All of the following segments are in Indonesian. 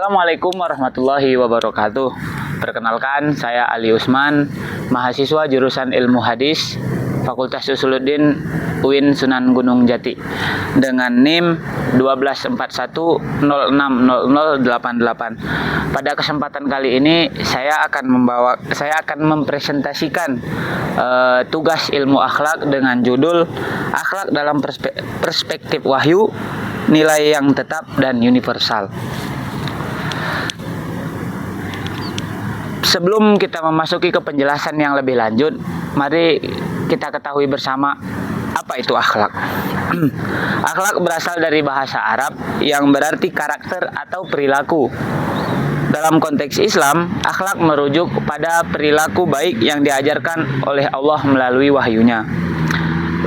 Assalamualaikum warahmatullahi wabarakatuh. Perkenalkan, saya Ali Usman, mahasiswa jurusan Ilmu Hadis, Fakultas Usuluddin UIN Sunan Gunung Jati, dengan NIM 121060088. Pada kesempatan kali ini saya akan mempresentasikan tugas ilmu akhlak dengan judul Akhlak dalam Perspektif Wahyu, Nilai yang Tetap dan Universal. Sebelum kita memasuki ke penjelasan yang lebih lanjut, mari kita ketahui bersama apa itu akhlak. Akhlak berasal dari bahasa Arab yang berarti karakter atau perilaku. Dalam konteks Islam, akhlak merujuk pada perilaku baik yang diajarkan oleh Allah melalui wahyunya.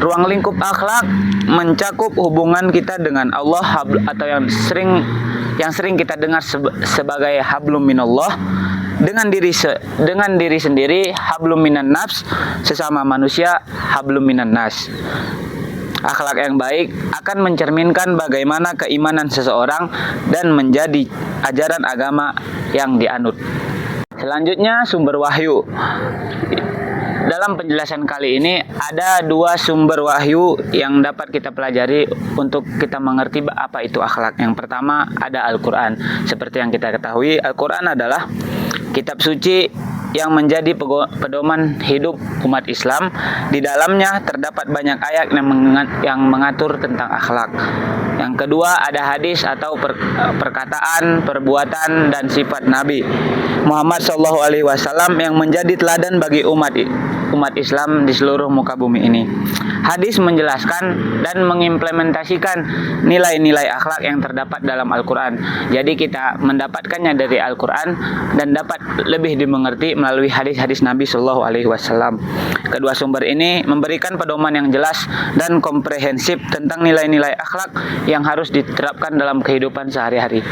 Ruang lingkup akhlak mencakup hubungan kita dengan Allah atau yang sering kita dengar sebagai hablum minallah, dengan diri sendiri hablum minan nafs, sesama manusia hablum minan nas. Akhlak yang baik akan mencerminkan bagaimana keimanan seseorang dan menjadi ajaran agama yang dianut. Selanjutnya, sumber wahyu. Dalam penjelasan kali ini ada dua sumber wahyu yang dapat kita pelajari untuk kita mengerti apa itu akhlak. Yang pertama ada Al-Quran. Seperti yang kita ketahui, Al-Quran adalah kitab suci yang menjadi pedoman hidup umat Islam. Di dalamnya terdapat banyak ayat yang mengatur tentang akhlak. Yang kedua ada hadis atau perkataan, perbuatan dan sifat Nabi Muhammad SAW yang menjadi teladan bagi umat Islam di seluruh muka bumi ini. Hadis menjelaskan dan mengimplementasikan nilai-nilai akhlak yang terdapat dalam Al-Quran. Jadi kita mendapatkannya dari Al-Quran dan dapat lebih dimengerti melalui hadis-hadis Nabi SAW. Kedua sumber ini memberikan pedoman yang jelas dan komprehensif tentang nilai-nilai akhlak yang harus diterapkan dalam kehidupan sehari-hari.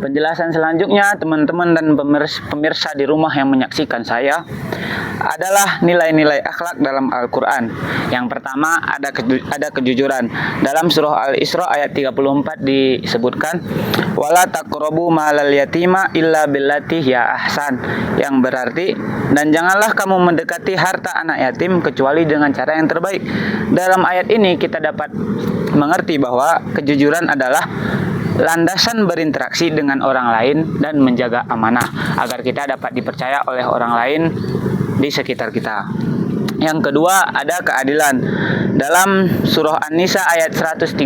Penjelasan selanjutnya, teman-teman dan pemirsa di rumah yang menyaksikan saya, adalah nilai-nilai akhlak dalam Al-Quran. Yang pertama ada kejujuran. Dalam surah Al-Isra ayat 34 disebutkan, wala taqrabu malal yatima illa billati ya ahsan, yang berarti, dan janganlah kamu mendekati harta anak yatim kecuali dengan cara yang terbaik. Dalam ayat ini kita dapat mengerti bahwa kejujuran adalah landasan berinteraksi dengan orang lain dan menjaga amanah agar kita dapat dipercaya oleh orang lain di sekitar kita. Yang kedua ada keadilan. Dalam surah An-Nisa ayat 135,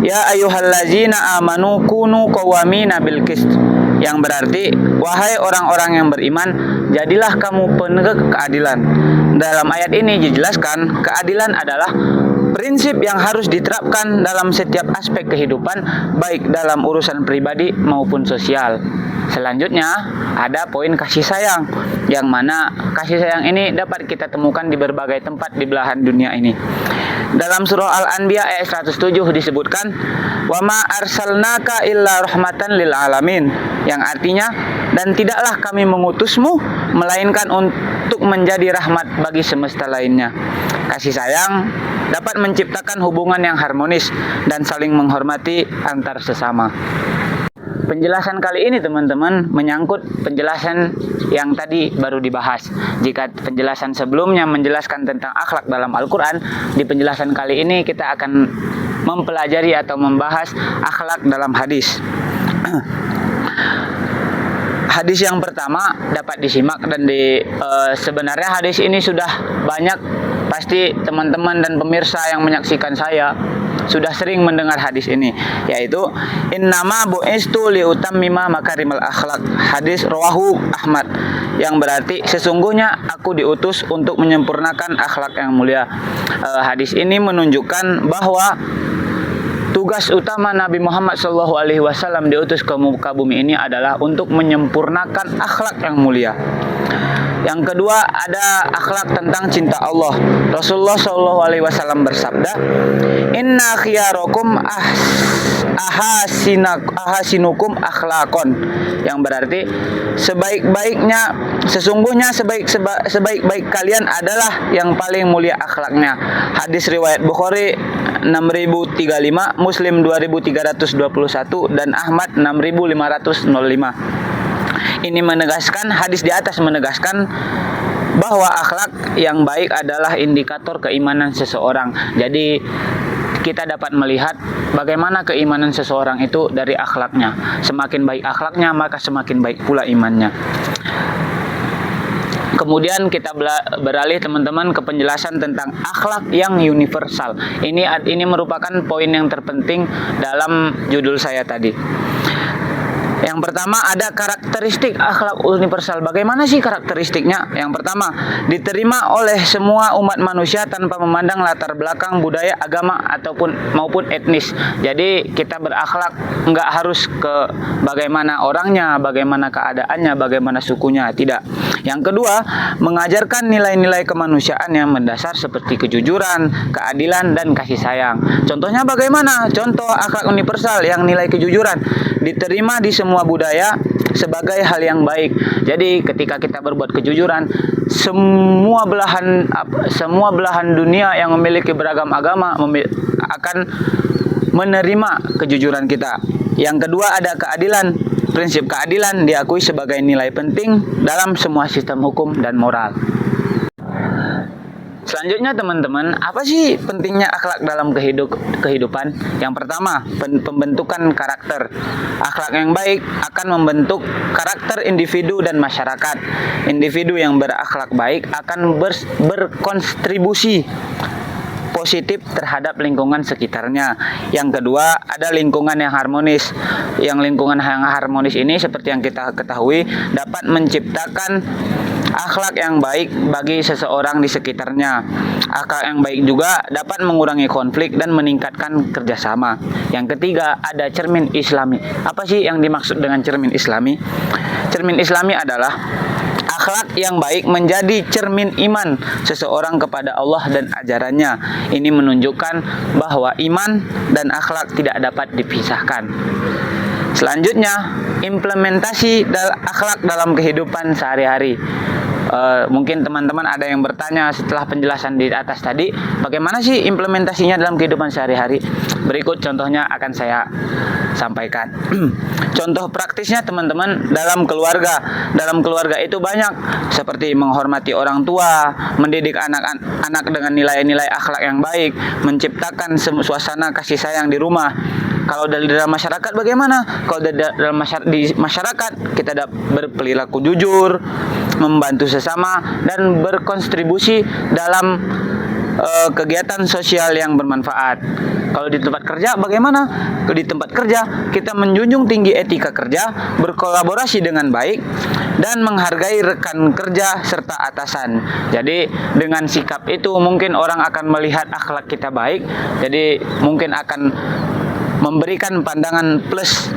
ya ayyuhallazina amanu kunu qawwamina bil qist, yang berarti, wahai orang-orang yang beriman, jadilah kamu penegak keadilan. Dalam ayat ini dijelaskan keadilan adalah prinsip yang harus diterapkan dalam setiap aspek kehidupan, baik dalam urusan pribadi maupun sosial. Selanjutnya ada poin kasih sayang, yang mana kasih sayang ini dapat kita temukan di berbagai tempat di belahan dunia ini. Dalam surah Al-Anbiya ayat 107 disebutkan, wa ma arsalnaka illa rahmatan lil alamin, yang artinya, dan tidaklah kami mengutusmu melainkan untuk menjadi rahmat bagi semesta lainnya. Kasih sayang dapat menciptakan hubungan yang harmonis dan saling menghormati antar sesama. Penjelasan kali ini teman-teman menyangkut penjelasan yang tadi baru dibahas. Jika penjelasan sebelumnya menjelaskan tentang akhlak dalam Al-Quran, di penjelasan kali ini kita akan mempelajari atau membahas akhlak dalam hadis. Hadis yang pertama dapat disimak dan sebenarnya hadis ini sudah banyak, pasti teman-teman dan pemirsa yang menyaksikan saya sudah sering mendengar hadis ini, yaitu innama bu'istu liutammima makarimal akhlak. Hadis rawahu Ahmad, yang berarti sesungguhnya aku diutus untuk menyempurnakan akhlak yang mulia. Hadis ini menunjukkan bahwa tugas utama Nabi Muhammad SAW diutus ke muka bumi ini adalah untuk menyempurnakan akhlak yang mulia. Yang kedua ada akhlak tentang cinta Allah. Rasulullah Shallallahu Alaihi Wasallam bersabda, Inna khiyarakum ahasinukum akhlakon, yang berarti sesungguhnya sebaik-baik kalian adalah yang paling mulia akhlaknya. Hadis riwayat Bukhari 6035, Muslim 2321, dan Ahmad 6505. Ini menegaskan, hadis di atas menegaskan bahwa akhlak yang baik adalah indikator keimanan seseorang. Jadi kita dapat melihat bagaimana keimanan seseorang itu dari akhlaknya. Semakin baik akhlaknya, maka semakin baik pula imannya. Kemudian kita beralih teman-teman ke penjelasan tentang akhlak yang universal. Ini merupakan poin yang terpenting dalam judul saya tadi. Yang pertama ada karakteristik akhlak universal. Bagaimana sih karakteristiknya? Yang pertama, diterima oleh semua umat manusia tanpa memandang latar belakang, budaya, agama maupun etnis. Jadi kita berakhlak nggak harus ke bagaimana orangnya, bagaimana keadaannya, bagaimana sukunya, tidak. Yang kedua, mengajarkan nilai-nilai kemanusiaan yang mendasar seperti kejujuran, keadilan, dan kasih sayang. Contohnya bagaimana? Contoh akhlak universal yang nilai kejujuran diterima di semua budaya sebagai hal yang baik. Jadi ketika kita berbuat kejujuran, semua belahan dunia yang memiliki beragam agama akan menerima kejujuran kita. Yang kedua ada keadilan. Prinsip keadilan diakui sebagai nilai penting dalam semua sistem hukum dan moral. Selanjutnya teman-teman, apa sih pentingnya akhlak dalam kehidupan? Yang pertama, pembentukan karakter. Akhlak yang baik akan membentuk karakter individu dan masyarakat. Individu yang berakhlak baik akan berkontribusi positif terhadap lingkungan sekitarnya. Yang kedua, ada lingkungan yang harmonis. Yang lingkungan yang harmonis ini seperti yang kita ketahui dapat menciptakan akhlak yang baik bagi seseorang di sekitarnya. Akhlak yang baik juga dapat mengurangi konflik dan meningkatkan kerjasama. Yang ketiga, ada cermin Islami. Apa sih yang dimaksud dengan cermin Islami? Cermin Islami adalah akhlak yang baik menjadi cermin iman seseorang kepada Allah dan ajarannya. Ini menunjukkan bahwa iman dan akhlak tidak dapat dipisahkan. Selanjutnya, implementasi akhlak dalam kehidupan sehari-hari. Mungkin teman-teman ada yang bertanya setelah penjelasan di atas tadi, bagaimana sih implementasinya dalam kehidupan sehari-hari? Berikut contohnya akan saya sampaikan. Contoh praktisnya teman-teman dalam keluarga. Dalam keluarga itu banyak seperti menghormati orang tua, mendidik anak-anak dengan nilai-nilai akhlak yang baik, menciptakan suasana kasih sayang di rumah. Kalau dari dalam masyarakat bagaimana? Kalau di masyarakat kita berperilaku jujur, membantu sesama, dan berkontribusi dalam kegiatan sosial yang bermanfaat. Kalau di tempat kerja bagaimana? Di tempat kerja kita menjunjung tinggi etika kerja, berkolaborasi dengan baik, dan menghargai rekan kerja serta atasan. Jadi dengan sikap itu mungkin orang akan melihat akhlak kita baik, jadi mungkin akan memberikan pandangan plus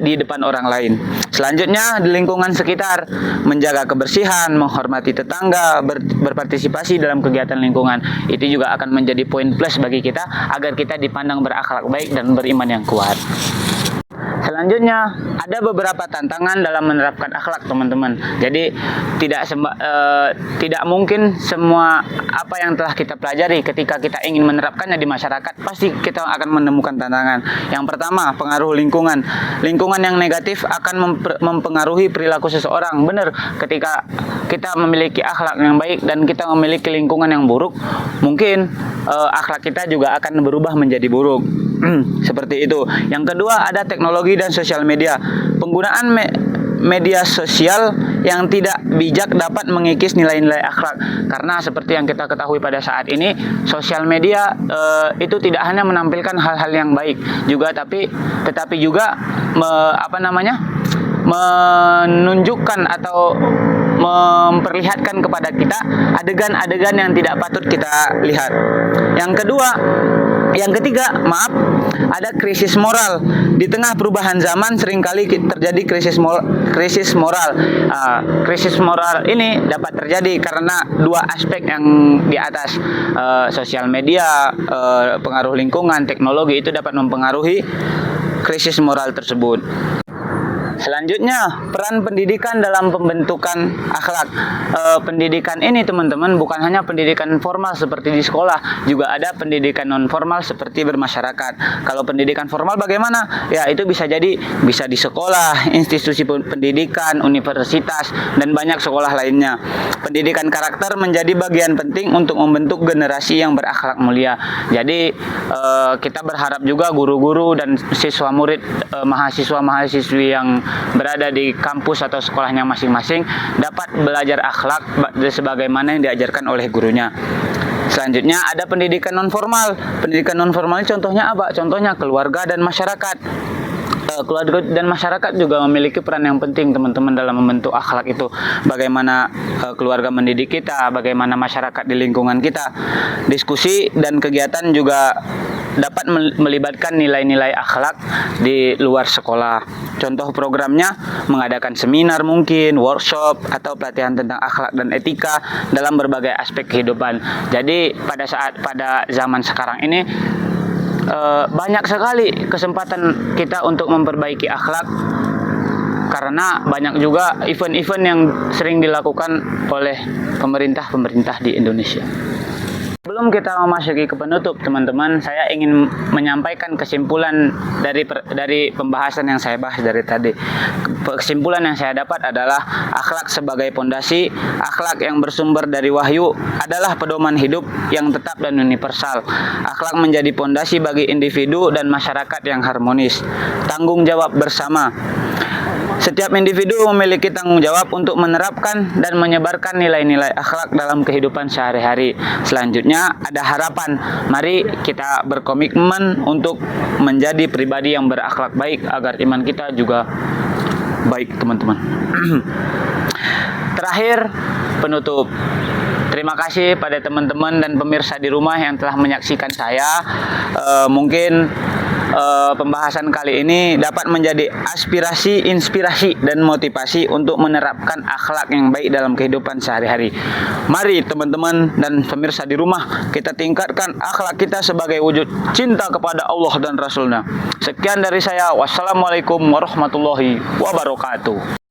di depan orang lain. Selanjutnya di lingkungan sekitar, menjaga kebersihan, menghormati tetangga, berpartisipasi dalam kegiatan lingkungan. Itu juga akan menjadi poin plus bagi kita agar kita dipandang berakhlak baik dan beriman yang kuat. Selanjutnya ada beberapa tantangan dalam menerapkan akhlak teman-teman. Jadi tidak mungkin semua apa yang telah kita pelajari ketika kita ingin menerapkannya di masyarakat pasti kita akan menemukan tantangan. Yang pertama, pengaruh lingkungan. Lingkungan yang negatif akan mempengaruhi perilaku seseorang. Benar, ketika kita memiliki akhlak yang baik dan kita memiliki lingkungan yang buruk, mungkin akhlak kita juga akan berubah menjadi buruk. Seperti itu. Yang kedua ada teknologi dan sosial media. Penggunaan media sosial yang tidak bijak dapat mengikis nilai-nilai akhlak. Karena seperti yang kita ketahui pada saat ini, sosial media itu tidak hanya menampilkan hal-hal yang baik juga, tetapi juga menunjukkan atau memperlihatkan kepada kita adegan-adegan yang tidak patut kita lihat. Yang kedua, Yang ketiga, maaf, ada krisis moral. Di tengah perubahan zaman seringkali terjadi krisis moral. Krisis moral ini dapat terjadi karena dua aspek yang di atas. Sosial media, pengaruh lingkungan, teknologi itu dapat mempengaruhi krisis moral tersebut. Selanjutnya, peran pendidikan dalam pembentukan akhlak. Pendidikan ini teman-teman bukan hanya pendidikan formal seperti di sekolah, juga ada pendidikan non formal seperti bermasyarakat. Kalau pendidikan formal bagaimana? Ya, itu bisa di sekolah, institusi pendidikan, universitas, dan banyak sekolah lainnya. Pendidikan karakter menjadi bagian penting untuk membentuk generasi yang berakhlak mulia. Jadi kita berharap juga guru-guru dan siswa murid, mahasiswa-mahasiswi yang berada di kampus atau sekolahnya masing-masing dapat belajar akhlak sebagaimana yang diajarkan oleh gurunya. Selanjutnya ada pendidikan non formal. Pendidikan non formal ini contohnya apa? Contohnya keluarga dan masyarakat. Keluarga dan masyarakat juga memiliki peran yang penting teman-teman dalam membentuk akhlak itu. Bagaimana keluarga mendidik kita, bagaimana masyarakat di lingkungan kita. Diskusi dan kegiatan juga dapat melibatkan nilai-nilai akhlak di luar sekolah. Contoh programnya mengadakan seminar mungkin, workshop, atau pelatihan tentang akhlak dan etika dalam berbagai aspek kehidupan. Jadi pada zaman sekarang ini banyak sekali kesempatan kita untuk memperbaiki akhlak karena banyak juga event-event yang sering dilakukan oleh pemerintah di Indonesia. Sebelum kita memasuki ke penutup, teman-teman, saya ingin menyampaikan kesimpulan dari pembahasan yang saya bahas dari tadi. Kesimpulan yang saya dapat adalah akhlak sebagai pondasi, akhlak yang bersumber dari wahyu adalah pedoman hidup yang tetap dan universal. Akhlak menjadi pondasi bagi individu dan masyarakat yang harmonis. Tanggung jawab bersama. Setiap individu memiliki tanggung jawab untuk menerapkan dan menyebarkan nilai-nilai akhlak dalam kehidupan sehari-hari. Selanjutnya ada harapan. Mari kita berkomitmen untuk menjadi pribadi yang berakhlak baik agar iman kita juga baik, teman-teman. Terakhir, penutup. Terima kasih pada teman-teman dan pemirsa di rumah yang telah menyaksikan saya. Mungkin pembahasan kali ini dapat menjadi aspirasi, inspirasi, dan motivasi untuk menerapkan akhlak yang baik dalam kehidupan sehari-hari. Mari teman-teman dan pemirsa di rumah, kita tingkatkan akhlak kita sebagai wujud cinta kepada Allah dan Rasul-Nya. Sekian dari saya. Wassalamualaikum warahmatullahi wabarakatuh.